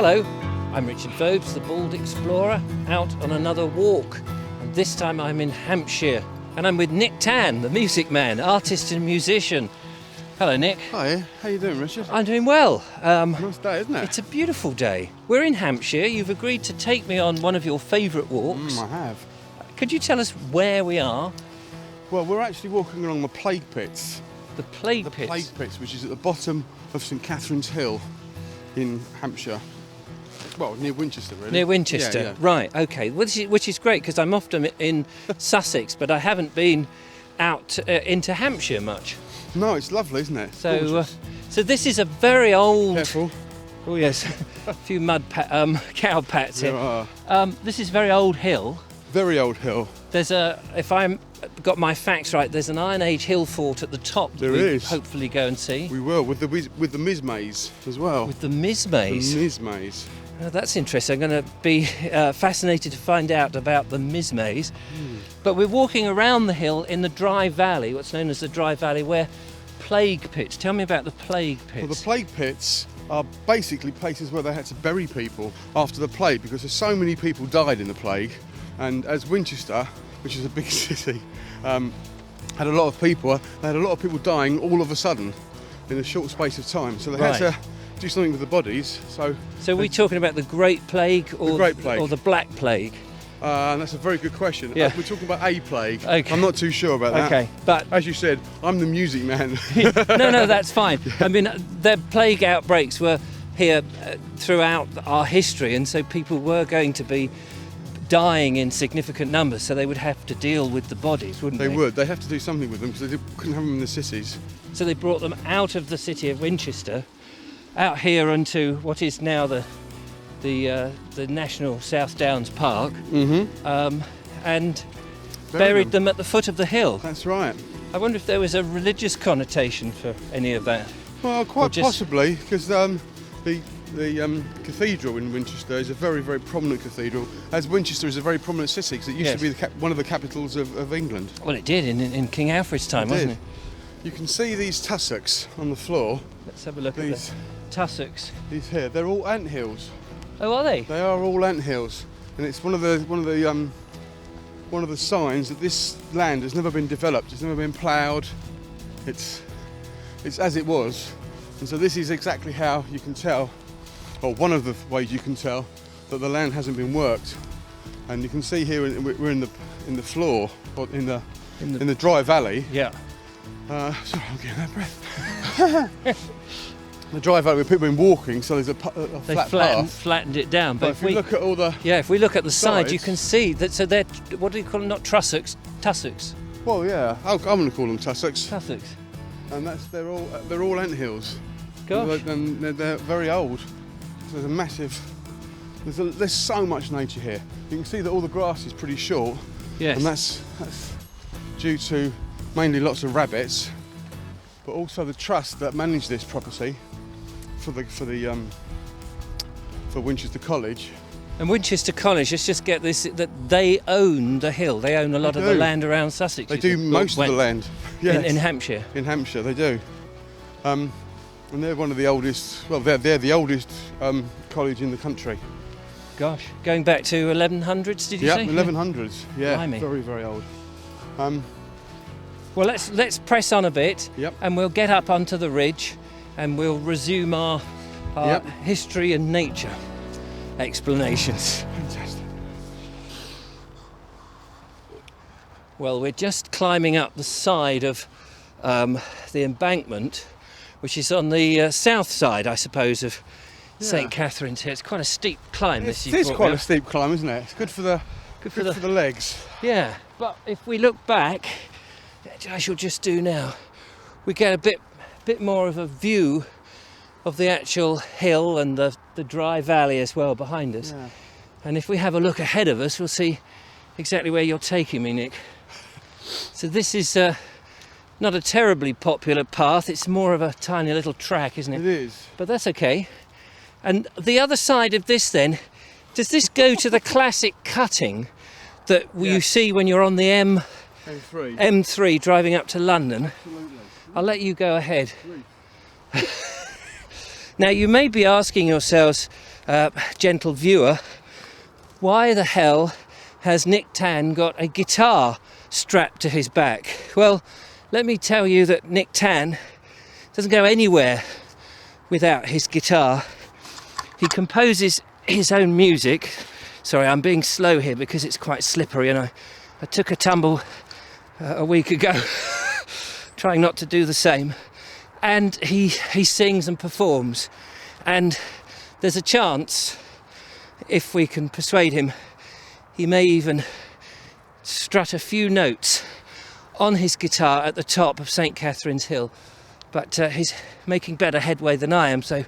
Hello, I'm Richard Vobes, the Bald Explorer, out on another walk. And this time I'm in Hampshire. And I'm with Nick Tann, the music man, artist and musician. Hello, Nick. Hi, how you doing, Richard? I'm doing well. Nice day, isn't it? It's a beautiful day. We're in Hampshire. You've agreed to take me on one of your favourite walks. I have. Could you tell us where we are? Well, we're actually walking along the Plague Pits. The Plague The Pits? Plague Pits, which is at the bottom of St Catherine's Hill in Hampshire. Well, near Winchester, really. Near Winchester, Yeah. right, okay. Which is great, because I'm often in Sussex, but I haven't been out into Hampshire much. No, it's lovely, isn't it? So this is a very old... Careful. Oh yes, a few cow pats There here. are. This is a very old hill. Very old hill. There's if I'm got my facts right, there's an Iron Age hill fort at the top that There we is. hopefully go and see. We will, with the mizmaze as well. With the mizmaze. The mizmaze. Oh, that's interesting. I'm going to be fascinated to find out about the mizmaze. But we're walking around the hill in the Dry Valley, what's known as the Dry Valley, where Plague Pits. Tell me about the Plague Pits. Well, the Plague Pits are basically places where they had to bury people after the plague, because there's so many people died in the plague, and as Winchester, which is a big city, had a lot of people. They had a lot of people dying all of a sudden in a short space of time, so they had to do something with the bodies. So we're talking about the Great Plague or the Great Plague, or the Black Plague? And that's a very good question. Yeah. We're talking about a plague. Okay. I'm not too sure about that. Okay, but as you said, I'm the music man. no, that's fine. I mean, the plague outbreaks were here throughout our history, and so people were going to be dying in significant numbers, so they would have to deal with the bodies, wouldn't they? They would. They have to do something with them, because they couldn't have them in the cities. So they brought them out of the city of Winchester, out here into what is now the National South Downs Park, and buried them at the foot of the hill. That's right. I wonder if there was a religious connotation for any of that. Well, quite possibly, because the cathedral in Winchester is a very, very prominent cathedral, as Winchester is a very prominent city, because it used to be one of the capitals of England. Well, it did in King Alfred's time, wasn't it? You can see these tussocks on the floor. Let's have a look at the tussocks. These here, they're all ant hills. Oh, are they? They are all ant hills, and it's one of the signs that this land has never been developed. It's never been ploughed. It's as it was, and so this is exactly how you can tell, or one of the ways you can tell, that the land hasn't been worked. And you can see here we're in the floor, or in the Dry Valley. Yeah. Sorry, I'm getting that breath. The Dry Valley where people have been walking, so there's a flat path. Flattened it down. But if we look at all the if we look at the side, you sides, can see that. So they're, what do you call them? Not tussocks, tussocks. Well, yeah, I'm going to call them tussocks. Tussocks. And they're all ant hills. Gosh. And they're very old. So there's a massive. There's so much nature here. You can see that all the grass is pretty short. Yes. And that's due to mainly lots of rabbits, but also the trust that manage this property for Winchester College. And Winchester College, let's just get this, that they own the hill. They own a lot of the land around Sussex. They do most of the land. Yes. In Hampshire. In Hampshire, they do. And they're one of the oldest, well, they're the oldest college in the country. Gosh, going back to 1100s, did you say? Yeah, 1100s. Yeah, Blimey. Very, very old. Well, let's press on a bit, Yep. and we'll get up onto the ridge, and we'll resume our history and nature explanations. Fantastic. Well, we're just climbing up the side of the embankment, which is on the south side, I suppose, of St Catherine's here. It's quite a steep climb. It is quite a steep climb, isn't it? It's good for the legs. Yeah, but if we look back, I shall just do now, we get a bit more of a view of the actual hill and the Dry Valley as well behind us. Yeah. And if we have a look ahead of us, we'll see exactly where you're taking me, Nick. So this is not a terribly popular path. It's more of a tiny little track, isn't it? It is. But that's okay. And the other side of this then, does this go to the classic cutting that you see when you're on the M3 driving up to London? Absolutely. I'll let you go ahead. Now you may be asking yourselves, gentle viewer, why the hell has Nick Tann got a guitar strapped to his back? Well, let me tell you that Nick Tann doesn't go anywhere without his guitar. He composes his own music. Sorry, I'm being slow here because it's quite slippery, and I took a tumble a week ago trying not to do the same. And he sings and performs, and there's a chance, if we can persuade him, he may even strut a few notes on his guitar at the top of St. Catherine's Hill. But he's making better headway than I am, so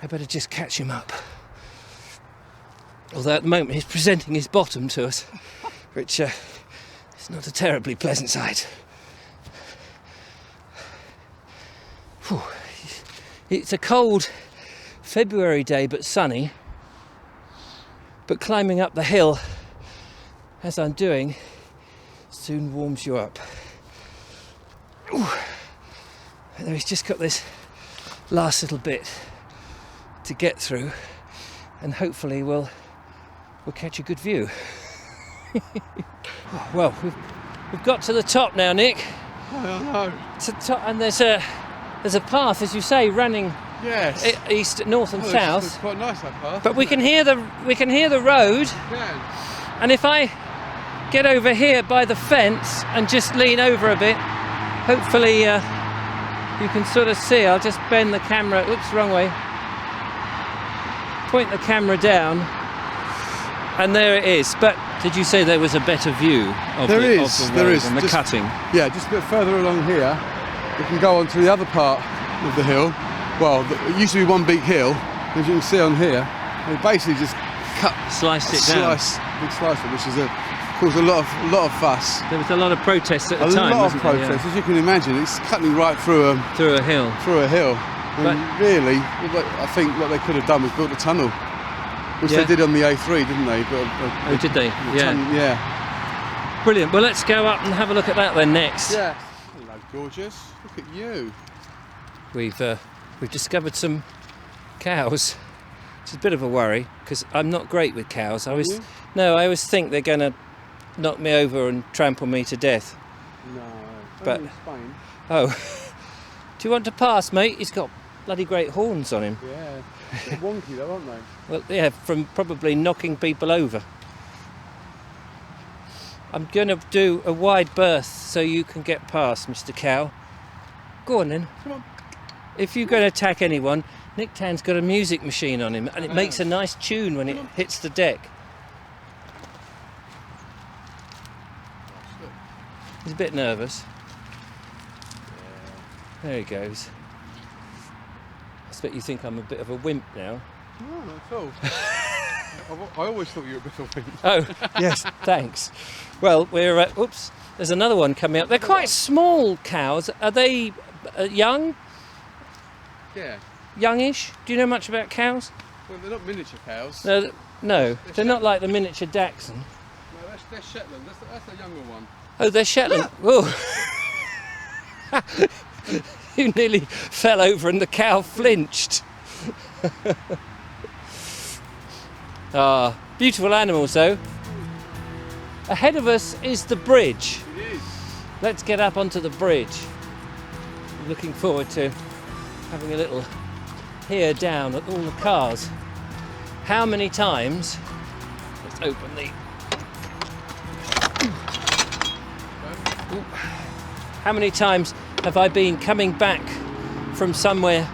I better just catch him up. Although at the moment he's presenting his bottom to us, which is not a terribly pleasant sight. Whew. It's a cold February day, but sunny. But climbing up the hill, as I'm doing, soon warms you up. Ooh. And he's just got this last little bit to get through, and hopefully we'll catch a good view. Well, we've got to the top now, Nick. Oh no. To the top, and there's a path, as you say, running east, north, and south. It's quite nice, that path. But we can hear the road. Yeah. And if I get over here by the fence and just lean over a bit, hopefully you can sort of see. I'll just bend the camera. Oops, wrong way. Point the camera down, and there it is. But did you say there was a better view of the road and the cutting? Yeah, just a bit further along here, we can go on to the other part of the hill. Well, it used to be one big hill, as you can see on here. They basically just Sliced it down. Big slice, which has caused a lot of fuss. There was a lot of protests at the time, A lot wasn't of there? protests, as you can imagine. It's cutting right through Through a hill. Through a hill. But and really, I think what they could have done was built a tunnel, which they did on the A3, didn't they? Oh, did they? Yeah. Yeah. Brilliant. Well, let's go up and have a look at that then next. Yeah. Hello, gorgeous. Look at you. We've discovered some cows. It's a bit of a worry because I'm not great with cows. I always think they're going to knock me over and trample me to death. No. But only in Spain. Oh, do you want to pass, mate? He's got bloody great horns on him. Yeah. They're wonky though, aren't they? Well, yeah, from probably knocking people over. I'm going to do a wide berth so you can get past, Mr. Cow. Go on then. Come on. If you're going to attack anyone, Nick Tann's got a music machine on him, and it makes a nice tune when it hits the deck. He's a bit nervous. There he goes. I expect you think I'm a bit of a wimp now. No, not at all. I always thought you were a bit of a wimp. Oh, yes, thanks. Well, we're... oops, there's another one coming up. They're quite small cows. Are they young? Yeah. Youngish? Do you know much about cows? Well, they're not miniature cows. No, they're not like the miniature Dachshund. No, they're Shetland. That's the younger one. Oh, they're Shetland. Oh. You nearly fell over and the cow flinched. Beautiful animals though. Ahead of us is the bridge. It is. Let's get up onto the bridge. I'm looking forward to having a little peer down at all the cars. How many times, let's open the... Ooh. How many times have I been coming back from somewhere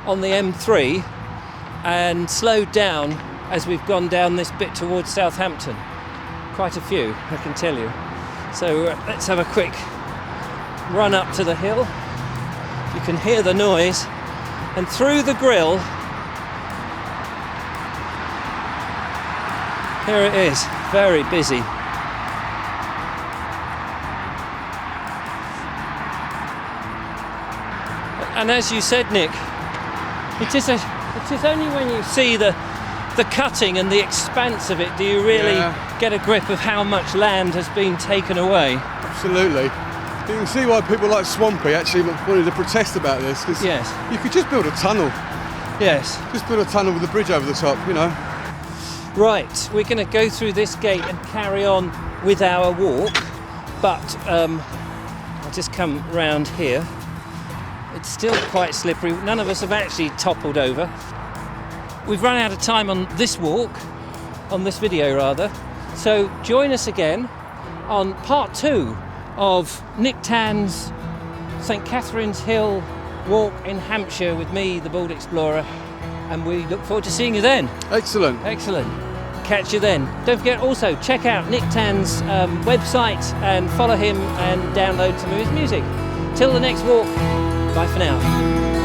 on the M3 and slowed down as we've gone down this bit towards Southampton? Quite a few, I can tell you. So let's have a quick run up to the hill. You can hear the noise, and through the grill, here it is, very busy. And as you said, Nick, it is only when you see the cutting and the expanse of it do you really get a grip of how much land has been taken away. Absolutely. You can see why people like Swampy actually wanted to protest about this, because you could just build a tunnel Yes. Just build a tunnel with a bridge over the top, you know. Right, we're going to go through this gate and carry on with our walk, but I'll just come round here. It's still quite slippery. None of us have actually toppled over. We've run out of time on this walk, on this video rather, so join us again on part 2 of Nick Tann's St Catherine's Hill walk in Hampshire with me, the Bald Explorer, and we look forward to seeing you then. Excellent. Excellent. Catch you then. Don't forget also check out Nick Tann's website and follow him and download some of his music. Till the next walk, bye for now.